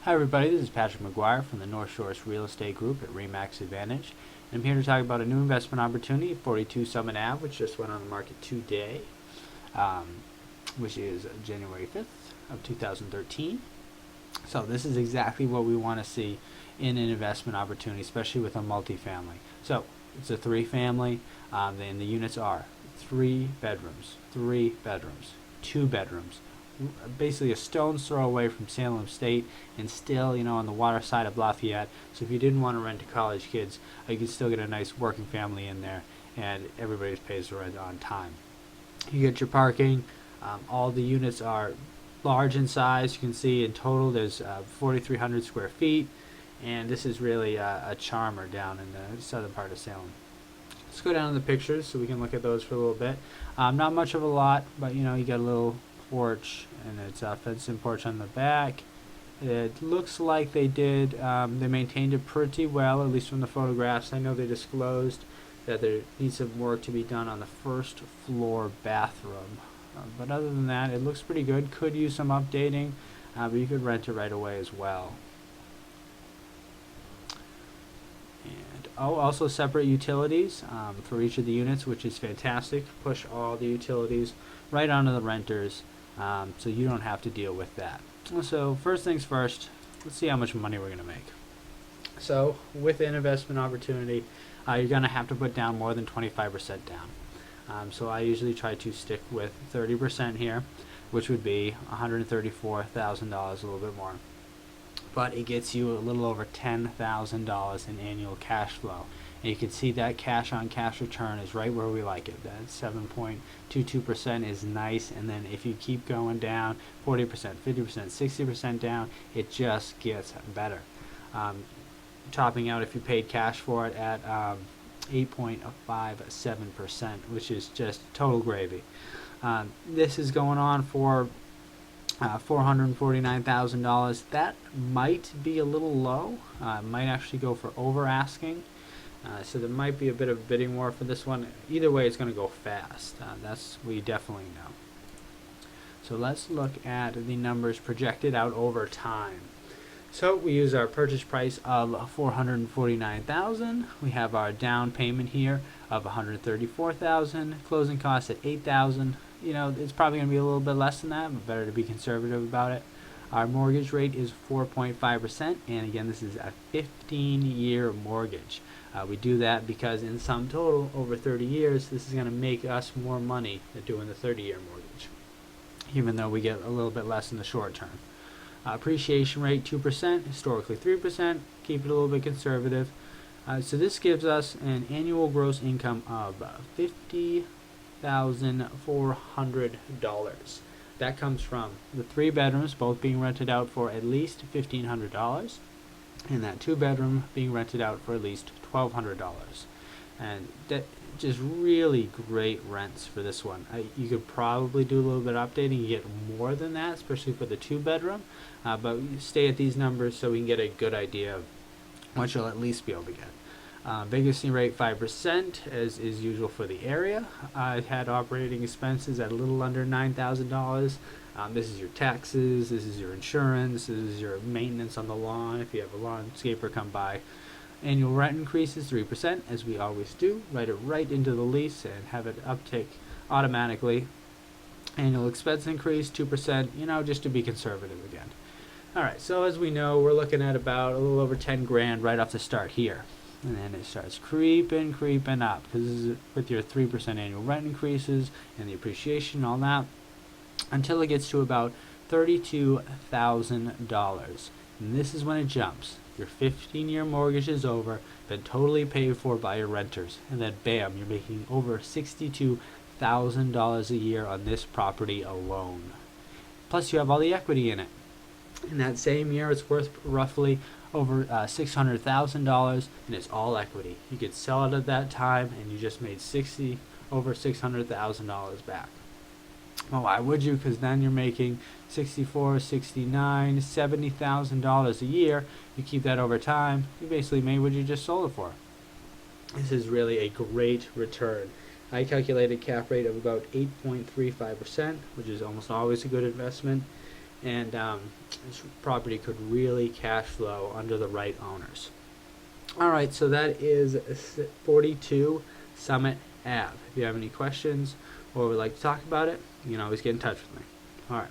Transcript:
Hi everybody, this is Patrick McGuire from the North Shores Real Estate Group at RE/MAX Advantage. And I'm here to talk about a new investment opportunity, 42 Summit Ave, which just went on the market today, which is January 5th of 2013. So this is exactly what we want to see in an investment opportunity, especially with a multifamily. So it's a three-family, and the units are 3 bedrooms, 2 bedrooms, basically a stone's throw away from Salem State, and still, on the water side of Lafayette. So if you didn't want to rent to college kids, you could still get a nice working family in there, and everybody pays the rent on time. You get your parking. All the units are large in size. You can see in total there's 4,300 square feet, and this is really a charmer down in the southern part of Salem. Let's go down to the pictures so we can look at those for a little bit. Not much of a lot, but you got a little porch, and it's a fenced-in porch on the back. It looks like they maintained it pretty well, at least from the photographs. I know they disclosed that there needs some work to be done on the first floor bathroom. But other than that, it looks pretty good. Could use some updating, but you could rent it right away as well. And also separate utilities for each of the units, which is fantastic. Push all the utilities right onto the renters, so you don't have to deal with that. So first things first, let's see how much money we're going to make. So with an investment opportunity, you're going to have to put down more than 25% down. So I usually try to stick with 30% here, which would be $134,000, a little bit more. But it gets you a little over $10,000 in annual cash flow. And you can see that cash on cash return is right where we like it. That 7.22% is nice, and then if you keep going down 40%, 50%, 60% down, it just gets better. Topping out if you paid cash for it at 8.57%, which is just total gravy. This is going on for $449,000. That might be a little low. Might actually go for over asking. So there might be a bit of bidding war for this one. Either way, it's going to go fast. That's we definitely know. So let's look at the numbers projected out over time. So we use our purchase price of $449,000. We have our down payment here of $134,000. Closing costs at $8,000. It's probably going to be a little bit less than that, but better to be conservative about it. Our mortgage rate is 4.5%, and again, this is a 15-year mortgage. We do that because in sum total, over 30 years, this is going to make us more money than doing the 30-year mortgage, even though we get a little bit less in the short term. Appreciation rate 2%, historically 3%. Keep it a little bit conservative. So this gives us an annual gross income of $50,400. That comes from the 3 bedrooms both being rented out for at least $1,500, and that 2-bedroom being rented out for at least $1,200. And that just really great rents for this one. You could probably do a little bit of updating. You get more than that, especially for the 2-bedroom. But we stay at these numbers so we can get a good idea of what you'll at least be able to get. Vacancy rate 5%, as is usual for the area. I've had operating expenses at a little under $9,000. This is your taxes, this is your insurance, this is your maintenance on the lawn if you have a landscaper come by. Annual rent increases 3%, as we always do. Write it right into the lease and have it uptick automatically. Annual expense increase 2%, just to be conservative again. Alright, so as we know, we're looking at about a little over 10 grand right off the start here. And then it starts creeping up, because this is with your 3% annual rent increases and the appreciation and all that, until it gets to about $32,000. And this is when it jumps. Your 15-year mortgage is over, been totally paid for by your renters, and then bam, you're making over $62,000 a year on this property alone. Plus you have all the equity in it. In that same year, it's worth roughly over $600,000, and it's all equity. You could sell it at that time, and you just made over $600,000 back. Well, why would you? Because then you're making $64,000, $69,000, $70,000 a year. You keep that over time, you basically made what you just sold it for. This is really a great return. I calculated cap rate of about 8.35%, which is almost always a good investment. and this property could really cash flow under the right owners. Alright, so that is 42 Summit Ave. If you have any questions or would like to talk about it, you can always get in touch with me. Alright.